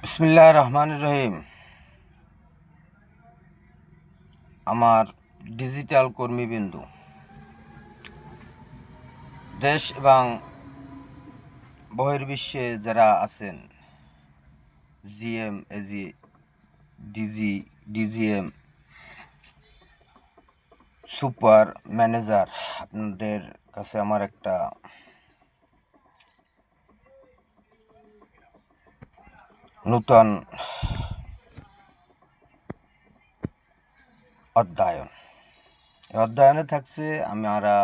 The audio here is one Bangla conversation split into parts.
বিসমিল্লাহির রহমানির রহিম। আমার ডিজিটাল কর্মীবৃন্দু, দেশ এবং বহির্বিশ্বে যারা আছেন, GM, AG, DG, DGM, super manager, আপনাদের কাছে আমার একটা নূতন অধ্যয়ন। এই অধ্যয়নে থাকছে আমরা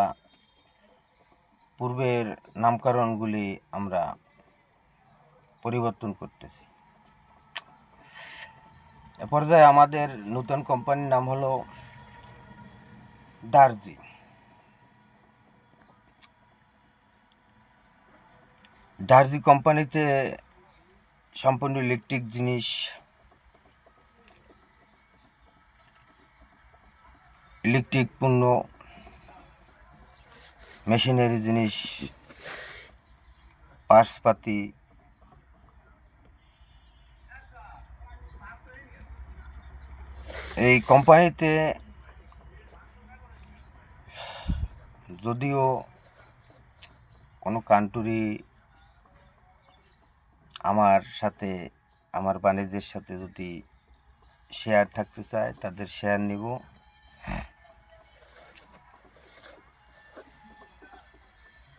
পূর্বের নামকরণগুলি আমরা পরিবর্তন করতেছি। এ পর্যায়ে আমাদের নতুন কোম্পানির নাম হলো ডারজি। ডারজি কোম্পানিতে সম্পূর্ণ ইলেকট্রিক জিনিস, ইলেকট্রিক পণ্য, মেশিনারি জিনিস, পার্টসপাতি, এই কোম্পানিতে যদিও কোনো কান্ট্রি আমার সাথে, আমার বাণিজ্যের সাথে যদি শেয়ার থাকতে চায়, তাদের শেয়ার নিব।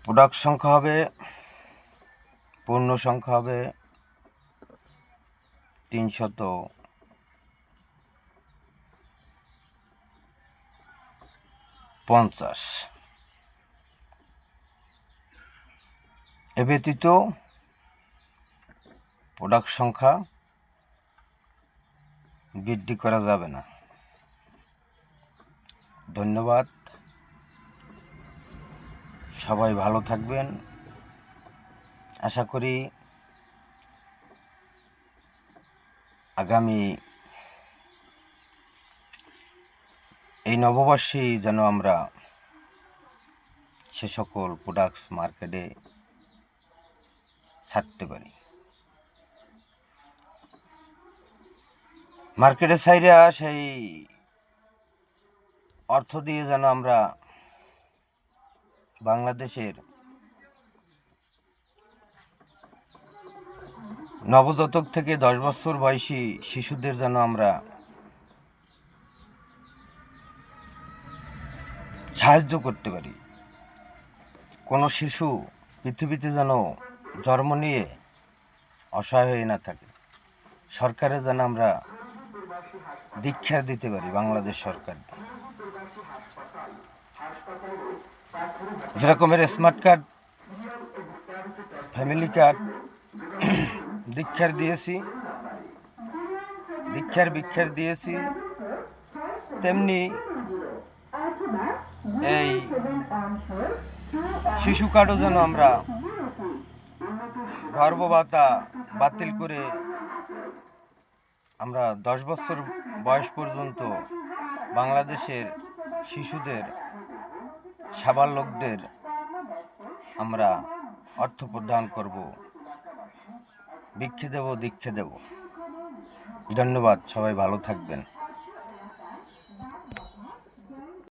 প্রোডাক্ট সংখ্যা হবে, পণ্য সংখ্যা হবে 350। এ ব্যতীত প্রোডাক্ট সংখ্যা বৃদ্ধি করা যাবে না। ধন্যবাদ। সবাই ভালো থাকবেন। আশা করি আগামী এই নববর্ষেই যেন আমরা সে সকল প্রোডাক্টস মার্কেটে ছাড়তে পারি। মার্কেটে ছাইরা সেই অর্থ দিয়ে যেন আমরা বাংলাদেশের নবজাতক থেকে 10 বছর বয়সী শিশুদের যেন আমরা সাহায্য করতে পারি। কোনো শিশু পৃথিবীতে যেন জন্ম নিয়ে অসহায় হয়ে না থাকে। সরকারে যেন আমরা দীক্ষা দিতে পারি, বাংলাদেশ সরকার যেরকমের স্মার্ট কার্ড, ফ্যামিলি কার্ড দীক্ষার দিয়েছি, তেমনি এই শিশু কার্ডও যেন আমরা গর্ভভাতা বাতিল করে আমরা 10 বছর বয়স পর্যন্ত বাংলাদেশের শিশুদের, সাবালকদের আমরা অর্থ প্রদান করব, দীক্ষা দেব। ধন্যবাদ। সবাই ভালো থাকবেন।